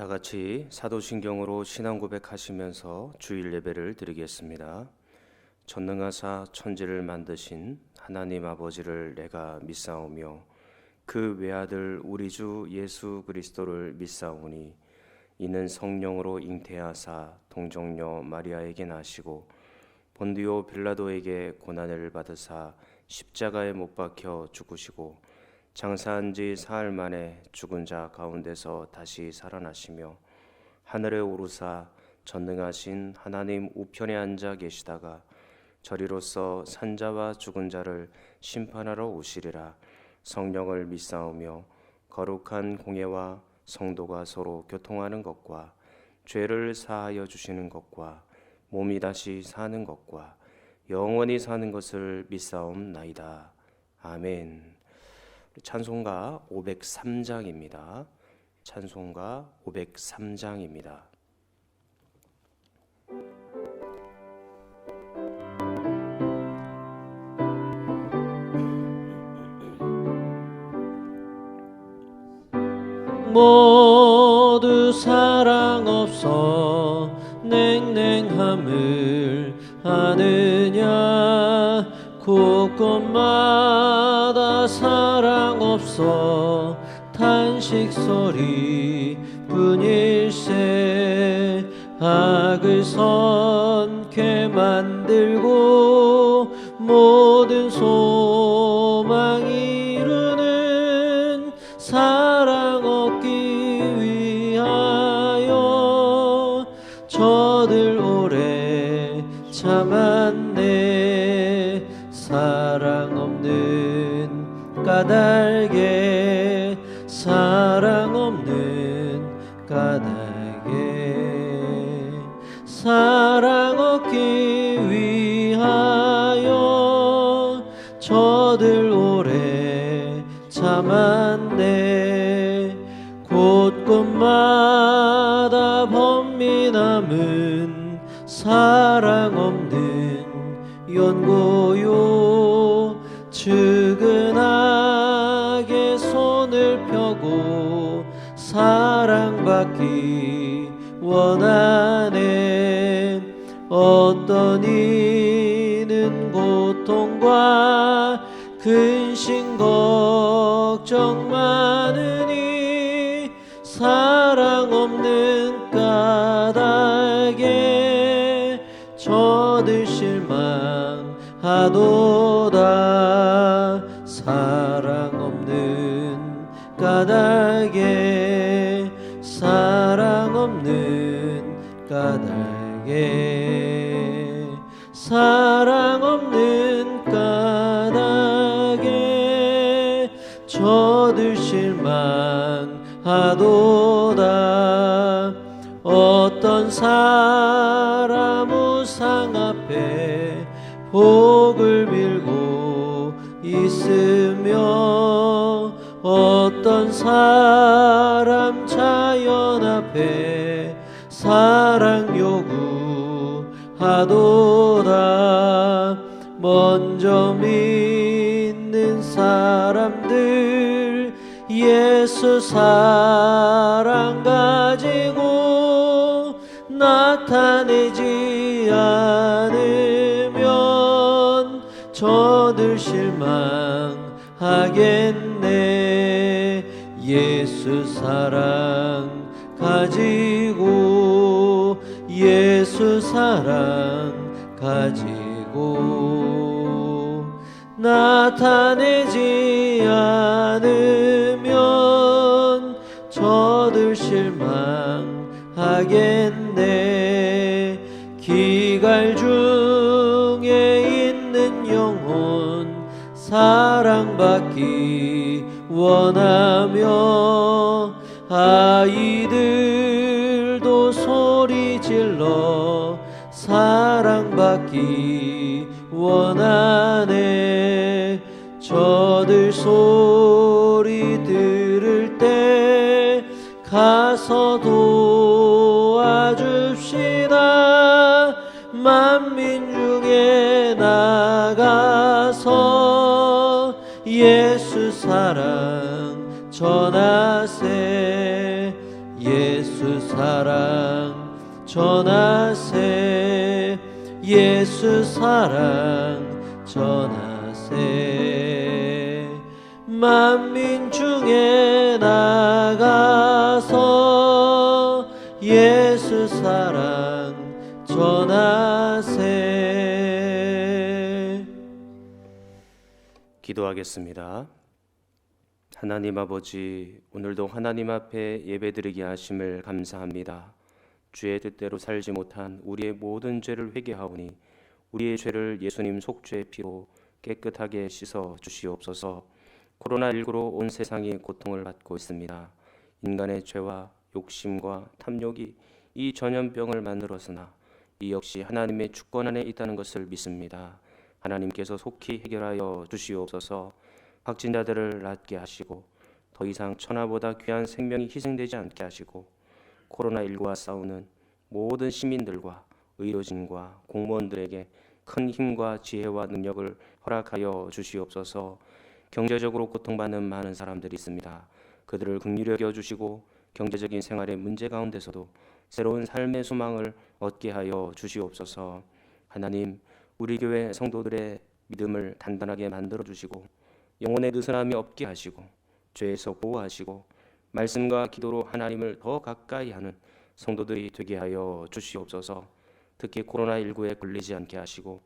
다 같이 사도신경으로 신앙 고백하시면서 주일 예배를 드리겠습니다. 전능하사 천지를 만드신 하나님 아버지를 내가 믿사오며 그 외아들 우리 주 예수 그리스도를 믿사오니 이는 성령으로 잉태하사 동정녀 마리아에게 나시고 본디오 빌라도에게 고난을 받으사 십자가에 못 박혀 죽으시고 장사한 지 사흘 만에 죽은 자 가운데서 다시 살아나시며 하늘에 오르사 전능하신 하나님 우편에 앉아 계시다가 저리로서 산자와 죽은 자를 심판하러 오시리라. 성령을 믿사오며 거룩한 공예와 성도가 서로 교통하는 것과 죄를 사하여 주시는 것과 몸이 다시 사는 것과 영원히 사는 것을 믿사옵나이다. 아멘. 찬송가 503장입니다. 찬송가 503장입니다. 모두 사랑 없어 냉랭함을 아느냐 곳곳마다 사랑 없어 탄식 소리 뿐일세 악을 선케 만들고 모든 소망 이루는 사랑 얻기 위하여 저들 오래 참았네. 사랑 없는 까닭에 사랑 없는 까닭에 사랑 얻기 위하여 저들 오래 참았네. 곳곳마다 범미 남은 사랑 없는 연고요 측은하게 손을 펴고 사랑받기 원하네. 어떤 이는 고통과 근심 걱정 많으니 사랑 없는 까닭에 저들 실망하도다. 사랑 없는 까닭에 사랑 없는 까닭에 사랑 없는 까닭에 저들 실망하도다. 어떤 사람 우상 앞에 복을 빌고 있으며 어떤 사람 자연 앞에 사랑 요구하도다. 먼저 믿는 사람들 예수 사랑 가지고 나타내지 않으면 저들 실망하겠네. 예수 사랑 가지고 예수 사랑 가지고 나타내지 않으면 저들 실망하겠네. 기갈 중에 있는 영혼 사랑받기 원하며 아이들도 소리 질러 사랑받기 원하네. 저들 소리 들을 때 가서 도와줍시다. 만민 중에 나가서 예수 사랑 전하세. 예수 예수 사랑 전하세. 만민 중에 나가서 예수 사랑 전하세. 기도하겠습니다. 하나님 아버지, 오늘도 하나님 앞에 예배드리게 하심을 감사합니다. 주의 뜻대로 살지 못한 우리의 모든 죄를 회개하오니 우리의 죄를 예수님 속죄의 피로 깨끗하게 씻어 주시옵소서. 코로나19로 온 세상이 고통을 받고 있습니다. 인간의 죄와 욕심과 탐욕이 이 전염병을 만들었으나 이 역시 하나님의 주권 안에 있다는 것을 믿습니다. 하나님께서 속히 해결하여 주시옵소서. 확진자들을 낫게 하시고 더 이상 천하보다 귀한 생명이 희생되지 않게 하시고 코로나19와 싸우는 모든 시민들과 의료진과 공무원들에게 큰 힘과 지혜와 능력을 허락하여 주시옵소서. 경제적으로 고통받는 많은 사람들이 있습니다. 그들을 긍휼히 여겨주시고 경제적인 생활의 문제 가운데서도 새로운 삶의 소망을 얻게 하여 주시옵소서. 하나님, 우리 교회 성도들의 믿음을 단단하게 만들어 주시고 영혼의 느슨함이 없게 하시고 죄에서 보호하시고 말씀과 기도로 하나님을 더 가까이 하는 성도들이 되게 하여 주시옵소서. 특히 코로나19에 걸리지 않게 하시고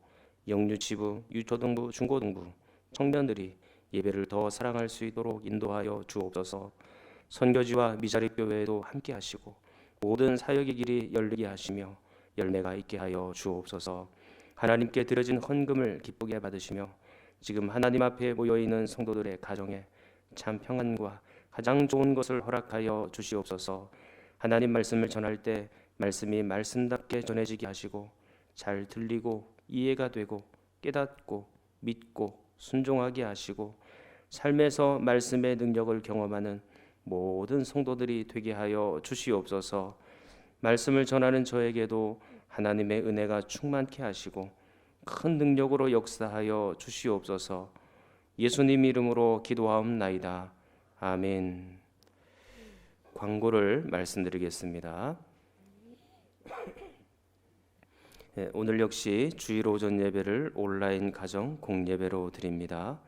영유치부, 유초등부, 중고등부 청년들이 예배를 더 사랑할 수 있도록 인도하여 주옵소서. 선교지와 미자립 교회에도 함께 하시고 모든 사역의 길이 열리게 하시며 열매가 있게 하여 주옵소서. 하나님께 드려진 헌금을 기쁘게 받으시며 지금 하나님 앞에 모여있는 성도들의 가정에 참 평안과 가장 좋은 것을 허락하여 주시옵소서. 하나님 말씀을 전할 때 말씀이 말씀답게 전해지게 하시고 잘 들리고 이해가 되고 깨닫고 믿고 순종하게 하시고 삶에서 말씀의 능력을 경험하는 모든 성도들이 되게 하여 주시옵소서. 말씀을 전하는 저에게도 하나님의 은혜가 충만케 하시고 큰 능력으로 역사하여 주시옵소서. 예수님 이름으로 기도하옵나이다. 아멘. 광고를 말씀드리겠습니다. 오늘 역시 주일 오전 예배를 온라인 가정 공예배로 드립니다.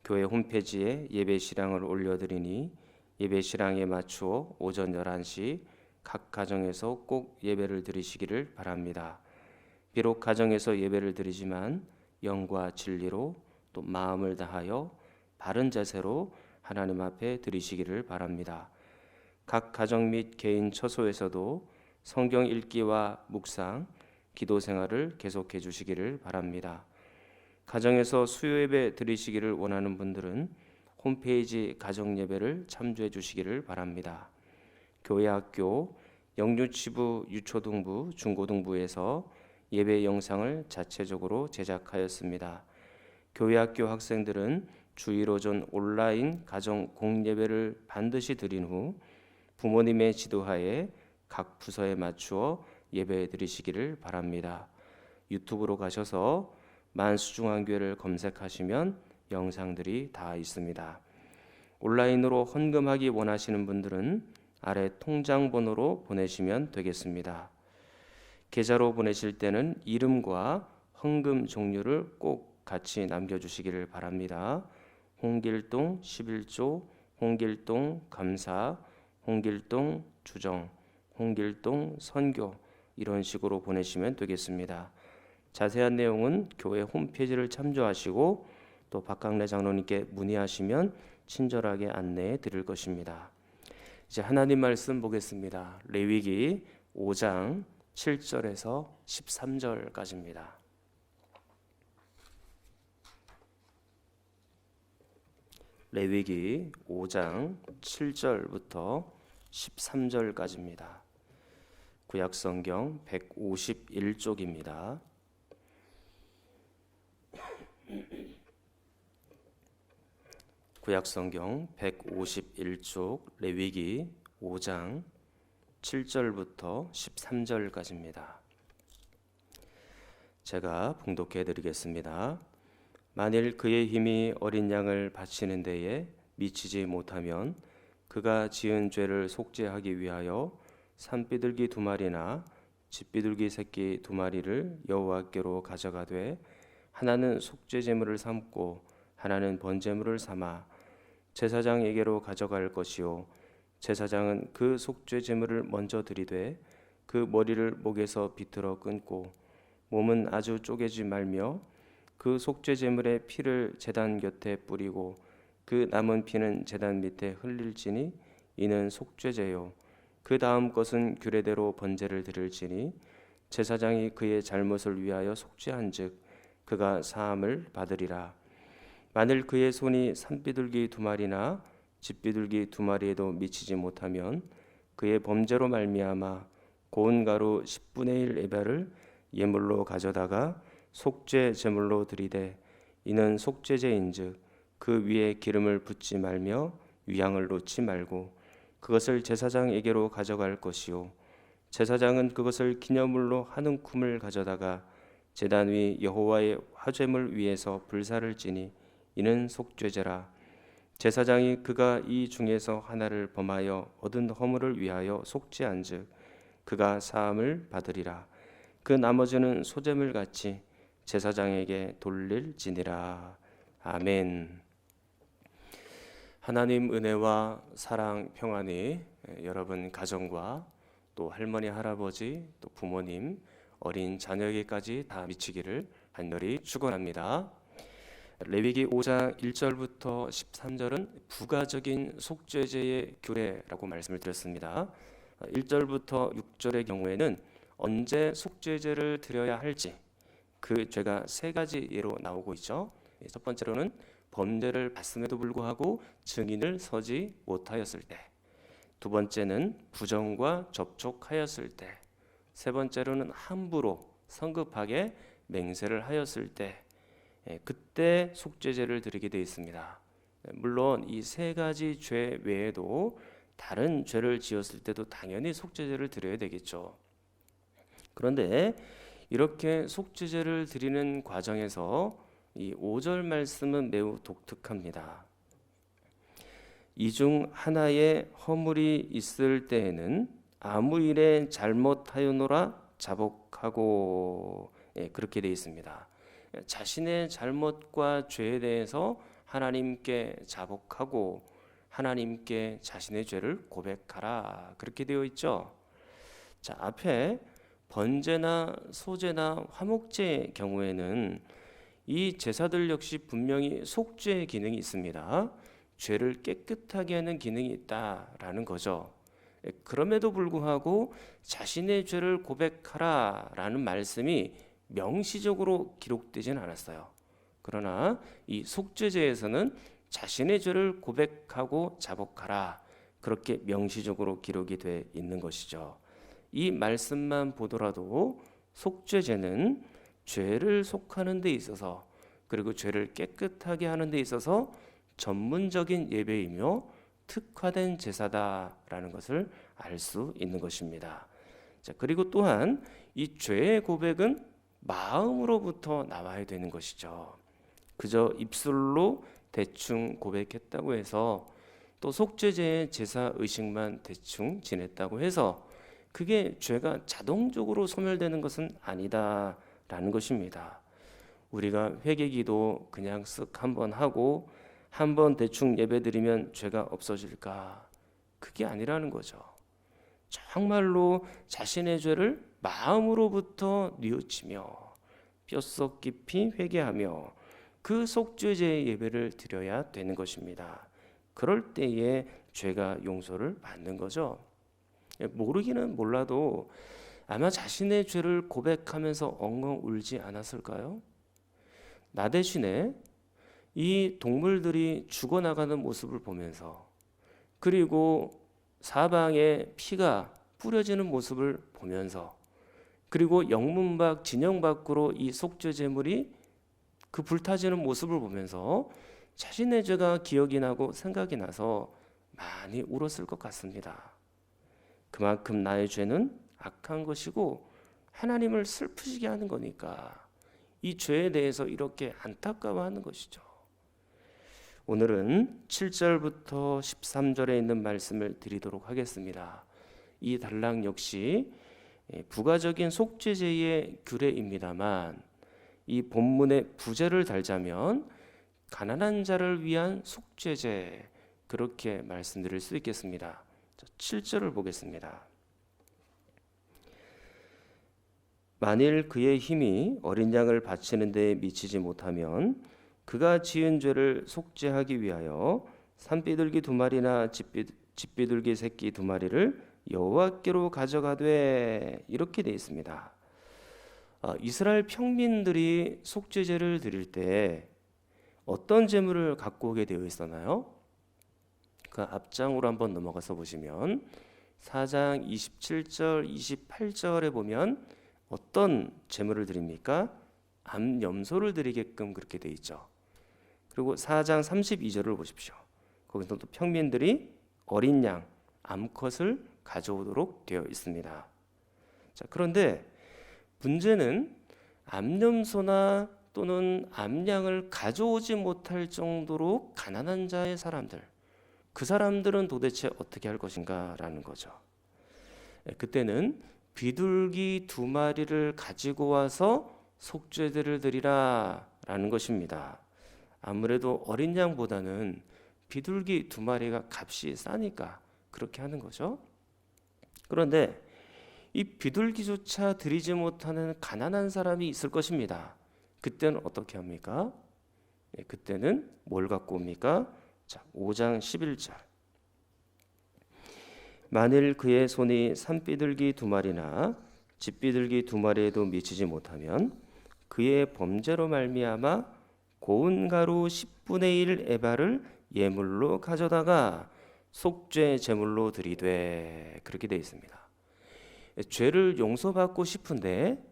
교회 홈페이지에 예배 실황을 올려드리니 예배 실황에 맞추어 오전 11시 각 가정에서 꼭 예배를 드리시기를 바랍니다. 비록 가정에서 예배를 드리지만 영과 진리로 또 마음을 다하여 바른 자세로 하나님 앞에 드리시기를 바랍니다. 각 가정 및 개인 처소에서도 성경 읽기와 묵상, 기도 생활을 계속해 주시기를 바랍니다. 가정에서 수요 예배 드리시기를 원하는 분들은 홈페이지 가정 예배를 참조해 주시기를 바랍니다. 교회 학교, 영유치부, 유초등부, 중고등부에서 예배 영상을 자체적으로 제작하였습니다. 교회 학교 학생들은 주일 오전 온라인 가정 공예배를 반드시 드린 후 부모님의 지도하에 각 부서에 맞추어 예배 드리시기를 바랍니다. 유튜브로 가셔서 만수중앙교회를 검색하시면 영상들이 다 있습니다. 온라인으로 헌금하기 원하시는 분들은 아래 통장 번호로 보내시면 되겠습니다. 계좌로 보내실 때는 이름과 헌금 종류를 꼭 같이 남겨주시기를 바랍니다. 홍길동 11조, 홍길동 감사, 홍길동 주정, 홍길동 선교 이런 식으로 보내시면 되겠습니다. 자세한 내용은 교회 홈페이지를 참조하시고 또 박강래 장로님께 문의하시면 친절하게 안내해 드릴 것입니다. 이제 하나님 말씀 보겠습니다. 레위기 5장 7절에서 13절까지입니다. 레위기 5장 7절부터 13절까지입니다. 구약성경 151쪽입니다. 구약성경 151쪽 레위기 5장 7절부터 13절까지입니다. 제가 봉독해 드리겠습니다. 만일 그의 힘이 어린 양을 바치는 데에 미치지 못하면 그가 지은 죄를 속죄하기 위하여 산비둘기 2마리나 집비둘기 새끼 2마리를 여호와께로 가져가되 하나는 속죄 제물을 삼고 하나는 번제물을 삼아 제사장에게로 가져갈 것이요 제사장은 그 속죄 제물을 먼저 드리되 그 머리를 목에서 비틀어 끊고 몸은 아주 쪼개지 말며 그 속죄 제물의 피를 제단 곁에 뿌리고 그 남은 피는 제단 밑에 흘릴지니 이는 속죄제요 그 다음 것은 규례대로 번제를 드릴지니 제사장이 그의 잘못을 위하여 속죄한즉 그가 사함을 받으리라. 만일 그의 손이 산비둘기 2마리나 집비둘기 2마리에도 미치지 못하면 그의 범죄로 말미암아 고운 가루 10분의 1 에바를 예물로 가져다가 속죄 제물로 드리되 이는 속죄제인즉 그 위에 기름을 붓지 말며 위향을 놓지 말고 그것을 제사장에게로 가져갈 것이요 제사장은 그것을 기념물로 한 움큼을 가져다가 제단 위 여호와의 화제물 위에서 불사를 지니 이는 속죄제라. 제사장이 그가 이 중에서 하나를 범하여 얻은 허물을 위하여 속죄한즉 그가 사함을 받으리라. 그 나머지는 소제물 같이 제사장에게 돌릴지니라. 아멘. 하나님 은혜와 사랑 평안이 여러분 가정과 또 할머니 할아버지 또 부모님 어린 자녀에게까지 다 미치기를 간절히 축원합니다. 레위기 5장 1절부터 13절은 부가적인 속죄제의 규례라고 말씀을 드렸습니다. 1절부터 6절의 경우에는 언제 속죄제를 드려야 할지 그 죄가 3가지 예로 나오고 있죠. 첫 번째로는 범죄를 봤음에도 불구하고 증인을 서지 못하였을 때, 두 번째는 부정과 접촉하였을 때, 세 번째로는 함부로 성급하게 맹세를 하였을 때, 그때 속죄제를 드리게 되어 있습니다. 물론 이 3가지 죄 외에도 다른 죄를 지었을 때도 당연히 속죄제를 드려야 되겠죠. 그런데 이렇게 속죄제를 드리는 과정에서 이 5절 말씀은 매우 독특합니다. 이 중 하나의 허물이 있을 때에는 아무 일에 잘못하였노라 자복하고, 그렇게 되어 있습니다. 자신의 잘못과 죄에 대해서 하나님께 자복하고 하나님께 자신의 죄를 고백하라, 그렇게 되어 있죠. 자, 앞에 번제나 소제나 화목제의 경우에는 이 제사들 역시 분명히 속죄의 기능이 있습니다. 죄를 깨끗하게 하는 기능이 있다라는 거죠. 그럼에도 불구하고 자신의 죄를 고백하라라는 말씀이 명시적으로 기록되진 않았어요. 그러나 이 속죄제에서는 자신의 죄를 고백하고 자복하라, 그렇게 명시적으로 기록이 돼 있는 것이죠. 이 말씀만 보더라도 속죄제는 죄를 속하는 데 있어서, 그리고 죄를 깨끗하게 하는 데 있어서 전문적인 예배이며 특화된 제사다라는 것을 알 수 있는 것입니다. 자, 그리고 또한 이 죄의 고백은 마음으로부터 나와야 되는 것이죠. 그저 입술로 대충 고백했다고 해서, 또 속죄제의 제사 의식만 대충 지냈다고 해서 그게 죄가 자동적으로 소멸되는 것은 아니다라는 것입니다. 우리가 회개기도 그냥 쓱 한번 하고 한번 대충 예배드리면 죄가 없어질까? 그게 아니라는 거죠. 정말로 자신의 죄를 마음으로부터 뉘우치며 뼛속 깊이 회개하며 그 속죄제의 예배를 드려야 되는 것입니다. 그럴 때에 죄가 용서를 받는 거죠. 모르기는 몰라도 아마 자신의 죄를 고백하면서 엉엉 울지 않았을까요? 나 대신에 이 동물들이 죽어나가는 모습을 보면서, 그리고 사방에 피가 뿌려지는 모습을 보면서, 그리고 영문 밖 진영 밖으로 이 속죄 제물이 그 불타지는 모습을 보면서 자신의 죄가 기억이 나고 생각이 나서 많이 울었을 것 같습니다. 그만큼 나의 죄는 악한 것이고 하나님을 슬프시게 하는 거니까 이 죄에 대해서 이렇게 안타까워하는 것이죠. 오늘은 7절부터 13절에 있는 말씀을 드리도록 하겠습니다. 이 단락 역시 부가적인 속죄제의 규례입니다만 이 본문의 부제를 달자면 가난한 자를 위한 속죄제, 그렇게 말씀드릴 수 있겠습니다. 7절을 보겠습니다. 만일 그의 힘이 어린 양을 바치는 데 미치지 못하면 그가 지은 죄를 속죄하기 위하여 산비둘기 2마리나 집비둘기 새끼 2마리를 여호와께로 가져가되, 이렇게 되어 있습니다. 이스라엘 평민들이 속죄제를 드릴 때 어떤 제물을 갖고 오게 되어 있었나요? 그 앞장으로 한번 넘어가서 보시면 4장 27절 28절에 보면 어떤 제물을 드립니까? 암염소를 드리게끔 그렇게 되어 있죠. 그리고 4장 32절을 보십시오. 거기서 또 평민들이 어린 양, 암컷을 가져오도록 되어 있습니다. 자, 그런데 문제는 암염소나 또는 암양을 가져오지 못할 정도로 가난한 자의 사람들, 그 사람들은 도대체 어떻게 할 것인가 라는 거죠. 그때는 비둘기 2마리를 가지고 와서 속죄제를 드리라 라는 것입니다. 아무래도 어린 양보다는 비둘기 2마리가 값이 싸니까 그렇게 하는 거죠. 그런데 이 비둘기조차 드리지 못하는 가난한 사람이 있을 것입니다. 그때는 어떻게 합니까? 그때는 뭘 갖고 옵니까? 자, 5장 11절. 만일 그의 손이 산비둘기 2마리나 집비둘기 2마리에도 미치지 못하면 그의 범죄로 말미암아 고운 가루 10분의 1 에바를 예물로 가져다가 속죄 제물로 드리되, 그렇게 되어 있습니다. 죄를 용서받고 싶은데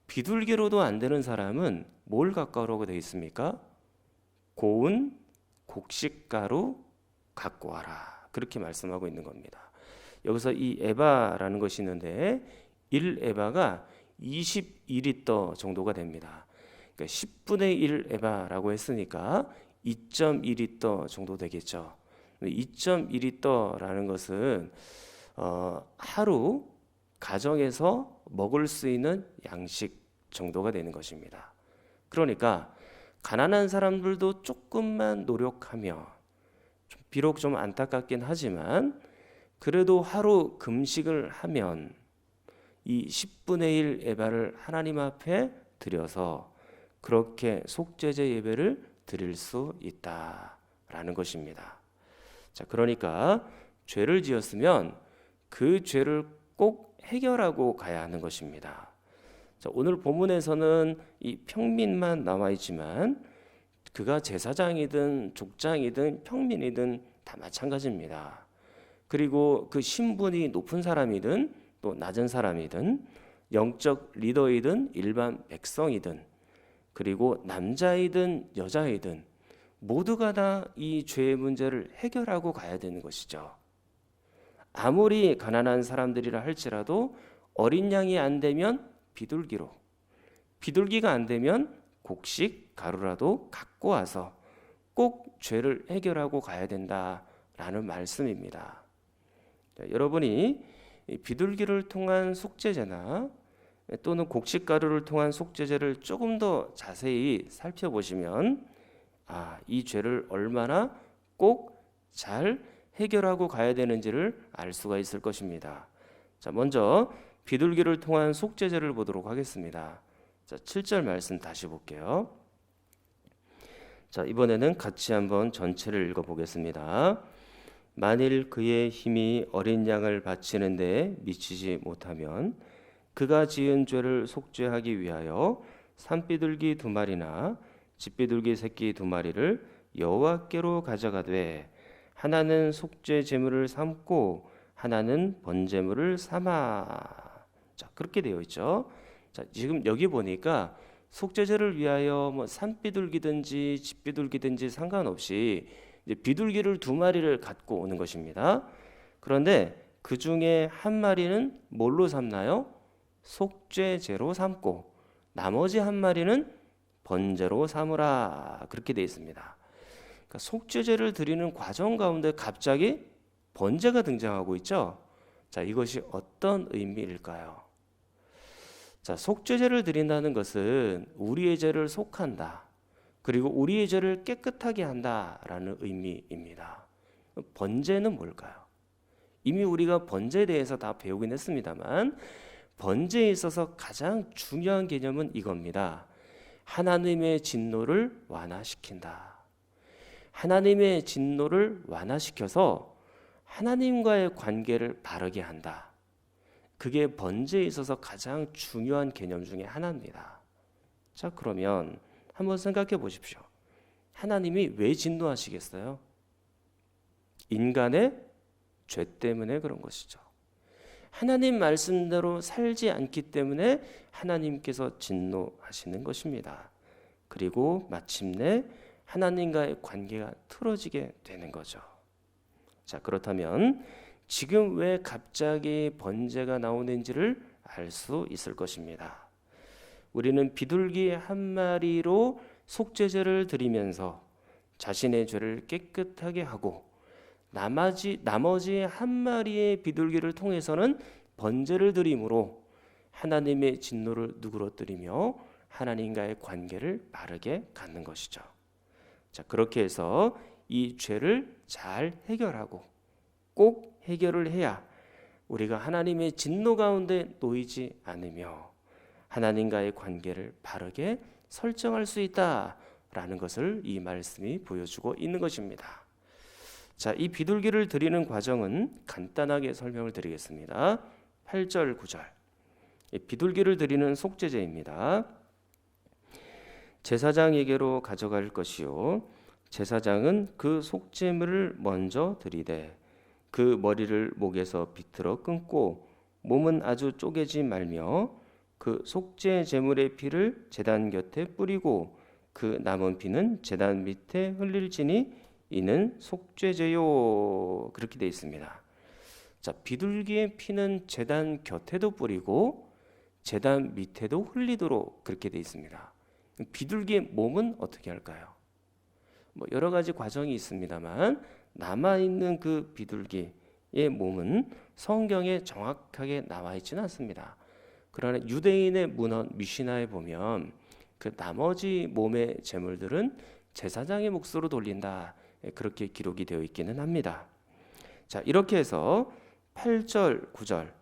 비둘기로도 안 되는 사람은 뭘 갖고 오라고 되어 있습니까? 고운 곡식가루 갖고 와라, 그렇게 말씀하고 있는 겁니다. 여기서 이 에바라는 것이 있는데 1에바가 22리터 정도가 됩니다. 그러니까 10분의 1 에바라고 했으니까 2.2리터 정도 되겠죠. 2.2리터라는 것은 하루 가정에서 먹을 수 있는 양식 정도가 되는 것입니다. 그러니까 가난한 사람들도 조금만 노력하며, 비록 좀 안타깝긴 하지만 그래도 하루 금식을 하면 이 10분의 1 에바를 하나님 앞에 드려서 그렇게 속죄제 예배를 드릴 수 있다라는 것입니다. 자, 그러니까 죄를 지었으면 그 죄를 꼭 해결하고 가야 하는 것입니다. 자, 오늘 본문에서는 이 평민만 나와 있지만 그가 제사장이든 족장이든 평민이든 다 마찬가지입니다. 그리고 그 신분이 높은 사람이든 또 낮은 사람이든 영적 리더이든 일반 백성이든 그리고 남자이든 여자이든 모두가 다 이 죄의 문제를 해결하고 가야 되는 것이죠. 아무리 가난한 사람들이라 할지라도 어린 양이 안 되면 비둘기로, 비둘기가 안 되면 곡식 가루라도 갖고 와서 꼭 죄를 해결하고 가야 된다라는 말씀입니다. 자, 여러분이 비둘기를 통한 속죄제나 또는 곡식 가루를 통한 속죄제를 조금 더 자세히 살펴보시면 이 죄를 얼마나 꼭 잘 해결하고 가야 되는지를 알 수가 있을 것입니다. 자, 먼저 비둘기를 통한 속죄제를 보도록 하겠습니다. 자, 7절 말씀 다시 볼게요. 자, 이번에는 같이 한번 전체를 읽어보겠습니다. 만일 그의 힘이 어린 양을 바치는 데 미치지 못하면 그가 지은 죄를 속죄하기 위하여 산비둘기 2마리나 집비둘기 새끼 2마리를 여호와께로 가져가되 하나는 속죄 제물을 삼고 하나는 번제물을 삼아. 자, 그렇게 되어 있죠. 자, 지금 여기 보니까 속죄제를 위하여 산비둘기든지 집비둘기든지 상관없이 이제 비둘기를 2마리를 갖고 오는 것입니다. 그런데 그 중에 한 마리는 뭘로 삼나요? 속죄제로 삼고 나머지 한 마리는 번제로 삼으라, 그렇게 되어 있습니다. 그러니까 속죄제를 드리는 과정 가운데 갑자기 번제가 등장하고 있죠. 자, 이것이 어떤 의미일까요? 자, 속죄제를 드린다는 것은 우리의 죄를 속한다. 그리고 우리의 죄를 깨끗하게 한다라는 의미입니다. 번제는 뭘까요? 이미 우리가 번제에 대해서 다 배우긴 했습니다만 번제에 있어서 가장 중요한 개념은 이겁니다. 하나님의 진노를 완화시킨다. 하나님의 진노를 완화시켜서 하나님과의 관계를 바르게 한다. 그게 번제에 있어서 가장 중요한 개념 중에 하나입니다. 자, 그러면 한번 생각해 보십시오. 하나님이 왜 진노하시겠어요? 인간의 죄 때문에 그런 것이죠. 하나님 말씀대로 살지 않기 때문에 하나님께서 진노하시는 것입니다. 그리고 마침내 하나님과의 관계가 틀어지게 되는 거죠. 자, 그렇다면 지금 왜 갑자기 번제가 나오는지를 알 수 있을 것입니다. 우리는 비둘기 한 마리로 속죄제를 드리면서 자신의 죄를 깨끗하게 하고 나머지 한 마리의 비둘기를 통해서는 번제를 드림으로 하나님의 진노를 누그러뜨리며 하나님과의 관계를 바르게 갖는 것이죠. 자, 그렇게 해서 이 죄를 잘 해결하고 꼭 해결을 해야 우리가 하나님의 진노 가운데 놓이지 않으며 하나님과의 관계를 바르게 설정할 수 있다라는 것을 이 말씀이 보여주고 있는 것입니다. 자, 이 비둘기를 드리는 과정은 간단하게 설명을 드리겠습니다. 8절, 9절. 이 비둘기를 드리는 속죄제입니다. 제사장에게로 가져갈 것이요 제사장은 그 속죄물을 먼저 드리되 그 머리를 목에서 비틀어 끊고 몸은 아주 쪼개지 말며 그 속죄 제물의 피를 제단 곁에 뿌리고 그 남은 피는 제단 밑에 흘릴지니 이는 속죄제요. 그렇게 되어 있습니다. 자, 비둘기의 피는 제단 곁에도 뿌리고 제단 밑에도 흘리도록 그렇게 되어 있습니다. 비둘기의 몸은 어떻게 할까요? 여러 가지 과정이 있습니다만 남아있는 그 비둘기의 몸은 성경에 정확하게 나와 있지는 않습니다. 그러나 유대인의 문헌 미시나에 보면 그 나머지 몸의 제물들은 제사장의 몫으로 돌린다. 그렇게 기록이 되어 있기는 합니다. 자, 이렇게 해서 8절, 9절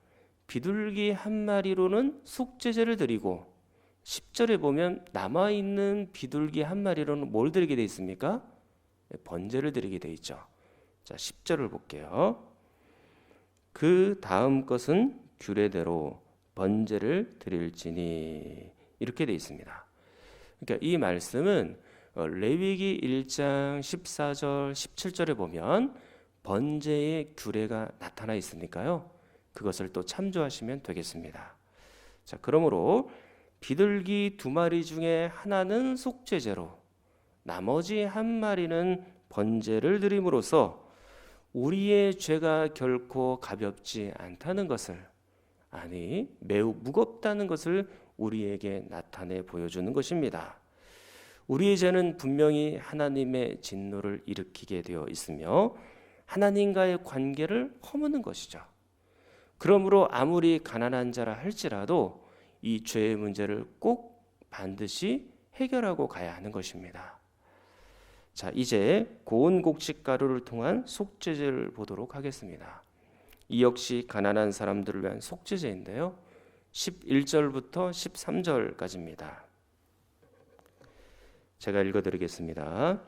비둘기 한 마리로는 속죄제를 드리고 10절에 보면 남아있는 비둘기 한 마리로는 뭘 드리게 되어 있습니까? 번제를 드리게 되어 있죠. 자, 10절을 볼게요. 그 다음 것은 규례대로 번제를 드릴지니 이렇게 되어 있습니다. 그러니까 이 말씀은 레위기 1장 14절 17절에 보면 번제의 규례가 나타나 있으니까요. 그것을 또 참조하시면 되겠습니다. 자, 그러므로 비둘기 두 마리 중에 하나는 속죄제로 나머지 한 마리는 번제를 드림으로써 우리의 죄가 결코 가볍지 않다는 것을, 아니 매우 무겁다는 것을 우리에게 나타내 보여주는 것입니다. 우리의 죄는 분명히 하나님의 진노를 일으키게 되어 있으며 하나님과의 관계를 허무는 것이죠. 그러므로 아무리 가난한 자라 할지라도 이 죄의 문제를 꼭 반드시 해결하고 가야 하는 것입니다. 자, 이제 고운 곡식 가루를 통한 속죄제를 보도록 하겠습니다. 이 역시 가난한 사람들을 위한 속죄제인데요. 11절부터 13절까지입니다. 제가 읽어드리겠습니다.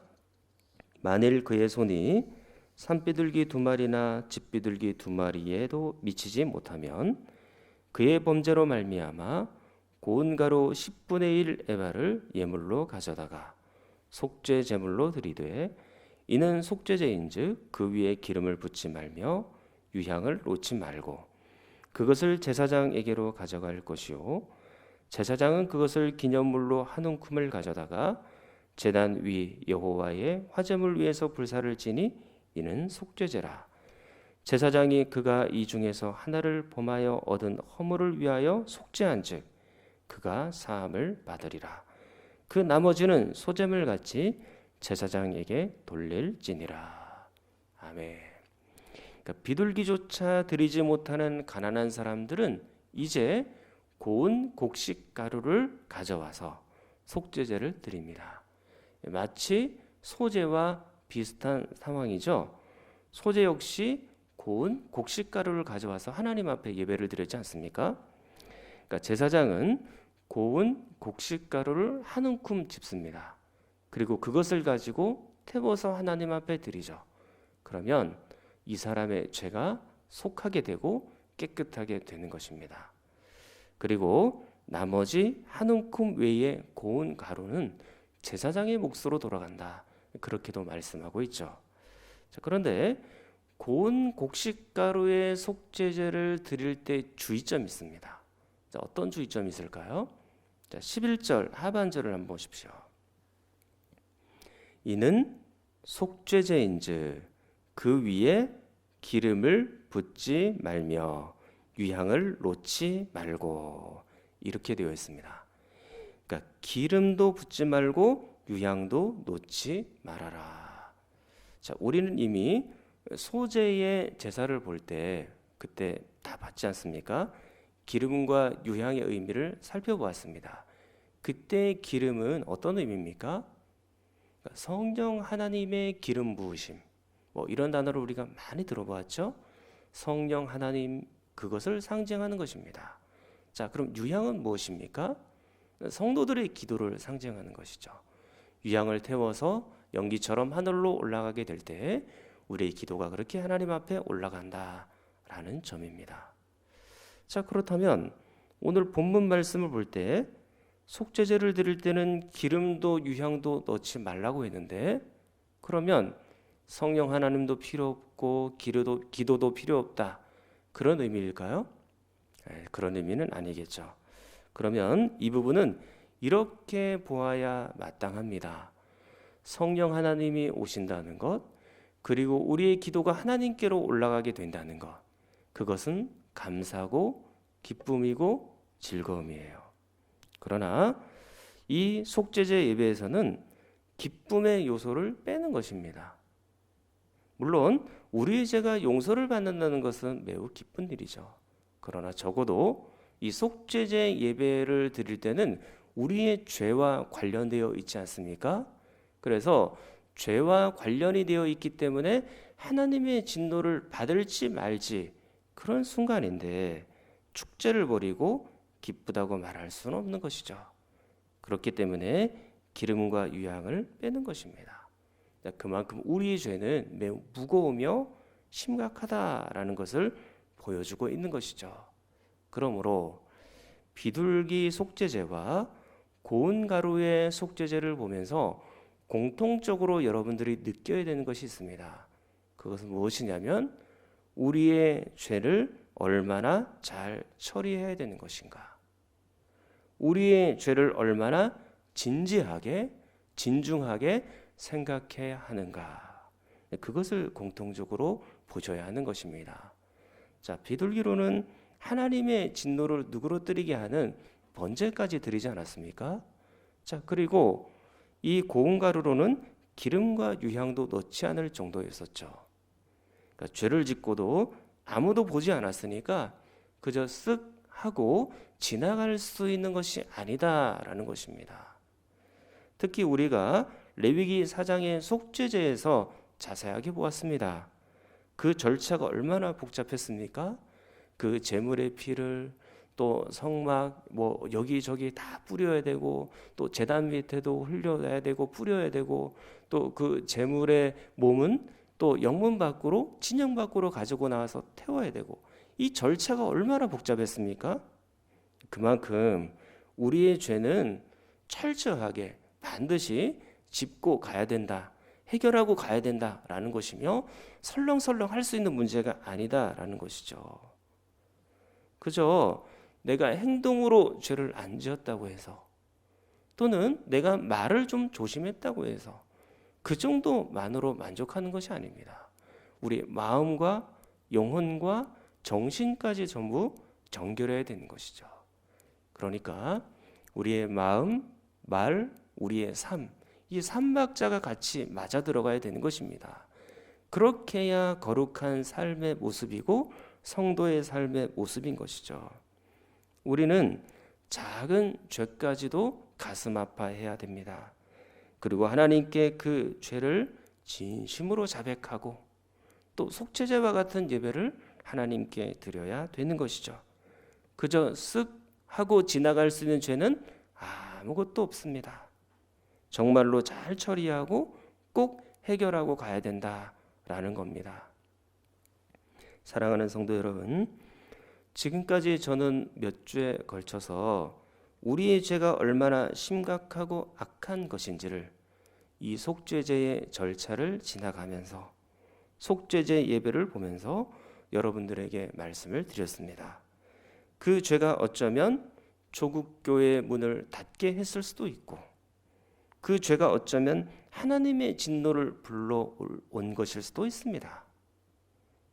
만일 그의 손이 산비둘기 두 마리나 집비둘기 두 마리에도 미치지 못하면 그의 범죄로 말미암아 고운 가루 10분의 1 에바를 예물로 가져다가 속죄 제물로 드리되 이는 속죄제인즉 그 위에 기름을 붓지 말며 유향을 놓지 말고 그것을 제사장에게로 가져갈 것이요 제사장은 그것을 기념물로 한 움큼을 가져다가 제단 위 여호와의 화제물 위에서 불사를 지니 이는 속죄제라. 제사장이 그가 이 중에서 하나를 범하여 얻은 허물을 위하여 속죄한즉 그가 사함을 받으리라. 그 나머지는 소제물 같이 제사장에게 돌릴지니라. 아멘. 그러니까 비둘기조차 드리지 못하는 가난한 사람들은 이제 고운 곡식 가루를 가져와서 속죄제를 드립니다. 마치 소제와 비슷한 상황이죠. 소제 역시 고운 곡식 가루를 가져와서 하나님 앞에 예배를 드렸지 않습니까? 그러니까 제사장은 고운 곡식 가루를 한 움큼 짚습니다. 그리고 그것을 가지고 태워서 하나님 앞에 드리죠. 그러면 이 사람의 죄가 속하게 되고 깨끗하게 되는 것입니다. 그리고 나머지 한 움큼 외의 고운 가루는 제사장의 몫으로 돌아간다. 그렇게도 말씀하고 있죠. 자, 그런데 고운 곡식 가루의 속죄제를 드릴 때 주의점이 있습니다. 자, 어떤 주의점이 있을까요? 자, 11절 하반절을 한번 보십시오. 이는 속죄제인즉 그 위에 기름을 붓지 말며 유향을 놓지 말고, 이렇게 되어 있습니다. 그러니까 기름도 붓지 말고 유향도 놓지 말아라. 자, 우리는 이미 소제의 제사를 볼 때 그때 다 봤지 않습니까? 기름과 유향의 의미를 살펴보았습니다. 그때의 기름은 어떤 의미입니까? 성령 하나님의 기름 부으심, 이런 단어를 우리가 많이 들어보았죠. 성령 하나님, 그것을 상징하는 것입니다. 자, 그럼 유향은 무엇입니까? 성도들의 기도를 상징하는 것이죠. 유향을 태워서 연기처럼 하늘로 올라가게 될 때 우리의 기도가 그렇게 하나님 앞에 올라간다라는 점입니다. 자, 그렇다면 오늘 본문 말씀을 볼 때 속죄제를 드릴 때는 기름도 유향도 넣지 말라고 했는데, 그러면 성령 하나님도 필요 없고 기도도 필요 없다, 그런 의미일까요? 그런 의미는 아니겠죠. 그러면 이 부분은 이렇게 보아야 마땅합니다. 성령 하나님이 오신다는 것, 그리고 우리의 기도가 하나님께로 올라가게 된다는 것, 그것은 감사고 기쁨이고 즐거움이에요. 그러나 이 속죄제 예배에서는 기쁨의 요소를 빼는 것입니다. 물론 우리의 죄가 용서를 받는다는 것은 매우 기쁜 일이죠. 그러나 적어도 이 속죄제 예배를 드릴 때는 우리의 죄와 관련되어 있지 않습니까? 그래서 죄와 관련이 되어 있기 때문에 하나님의 진노를 받을지 말지, 그런 순간인데 축제를 벌이고 기쁘다고 말할 수는 없는 것이죠. 그렇기 때문에 기름과 유향을 빼는 것입니다. 그만큼 우리의 죄는 매우 무거우며 심각하다라는 것을 보여주고 있는 것이죠. 그러므로 비둘기 속죄제와 고운 가루의 속죄제를 보면서 공통적으로 여러분들이 느껴야 되는 것이 있습니다. 그것은 무엇이냐면 우리의 죄를 얼마나 잘 처리해야 되는 것인가, 우리의 죄를 얼마나 진지하게 진중하게 생각해야 하는가, 그것을 공통적으로 보셔야 하는 것입니다. 자, 비둘기로는 하나님의 진노를 누그러뜨리게 하는 번제까지 드리지 않았습니까? 자, 그리고 이 고운 가루로는 기름과 유향도 넣지 않을 정도였었죠. 그러니까 죄를 짓고도 아무도 보지 않았으니까 그저 쓱 하고 지나갈 수 있는 것이 아니다라는 것입니다. 특히 우리가 레위기 4장의 속죄제에서 자세하게 보았습니다. 그 절차가 얼마나 복잡했습니까? 그 제물의 피를 또 성막 여기저기 다 뿌려야 되고, 또 제단 밑에도 흘려야 되고 뿌려야 되고, 또 그 제물의 몸은 또 영문 밖으로 진영 밖으로 가지고 나와서 태워야 되고, 이 절차가 얼마나 복잡했습니까? 그만큼 우리의 죄는 철저하게 반드시 짚고 가야 된다, 해결하고 가야 된다라는 것이며 설렁설렁 할 수 있는 문제가 아니다라는 것이죠. 그저 내가 행동으로 죄를 안 지었다고 해서, 또는 내가 말을 좀 조심했다고 해서 그 정도만으로 만족하는 것이 아닙니다. 우리 마음과 영혼과 정신까지 전부 정결해야 되는 것이죠. 그러니까 우리의 마음, 말, 우리의 삶, 이 삼박자가 같이 맞아 들어가야 되는 것입니다. 그렇게 해야 거룩한 삶의 모습이고 성도의 삶의 모습인 것이죠. 우리는 작은 죄까지도 가슴 아파해야 됩니다. 그리고 하나님께 그 죄를 진심으로 자백하고 또 속죄제와 같은 예배를 하나님께 드려야 되는 것이죠. 그저 쓱 하고 지나갈 수 있는 죄는 아무것도 없습니다. 정말로 잘 처리하고 꼭 해결하고 가야 된다라는 겁니다. 사랑하는 성도 여러분, 지금까지 저는 몇 주에 걸쳐서 우리의 죄가 얼마나 심각하고 악한 것인지를 이 속죄제의 절차를 지나가면서 속죄제 예배를 보면서 여러분들에게 말씀을 드렸습니다. 그 죄가 어쩌면 조국 교회의 문을 닫게 했을 수도 있고, 그 죄가 어쩌면 하나님의 진노를 불러온 것일 수도 있습니다.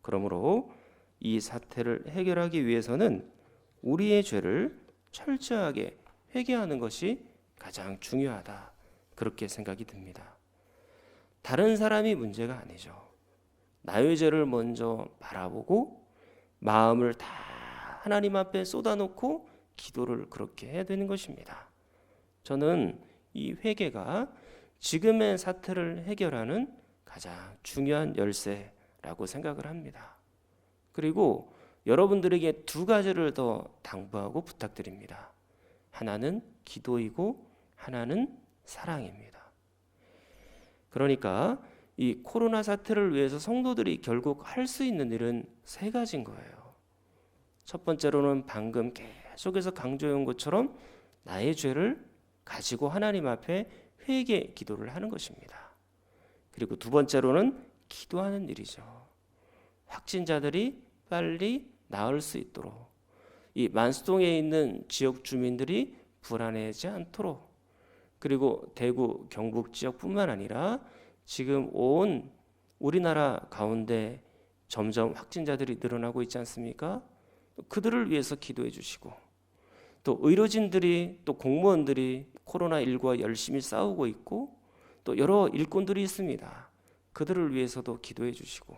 그러므로 이 사태를 해결하기 위해서는 우리의 죄를 철저하게 회개하는 것이 가장 중요하다, 그렇게 생각이 듭니다. 다른 사람이 문제가 아니죠. 나의 죄를 먼저 바라보고 마음을 다 하나님 앞에 쏟아놓고 기도를 그렇게 해야 되는 것입니다. 저는 이 회개가 지금의 사태를 해결하는 가장 중요한 열쇠라고 생각을 합니다. 그리고 여러분들에게 두 가지를 더 당부하고 부탁드립니다. 하나는 기도이고 하나는 사랑입니다. 그러니까 이 코로나 사태를 위해서 성도들이 결국 할 수 있는 일은 세 가지인 거예요. 첫 번째로는 방금 계속해서 강조해온 것처럼 나의 죄를 가지고 하나님 앞에 회개 기도를 하는 것입니다. 그리고 두 번째로는 기도하는 일이죠. 확진자들이 빨리 나을 수 있도록, 이 만수동에 있는 지역 주민들이 불안해하지 않도록, 그리고 대구 경북 지역뿐만 아니라 지금 온 우리나라 가운데 점점 확진자들이 늘어나고 있지 않습니까? 그들을 위해서 기도해 주시고, 또 의료진들이, 또 공무원들이 코로나19와 열심히 싸우고 있고, 또 여러 일꾼들이 있습니다. 그들을 위해서도 기도해 주시고,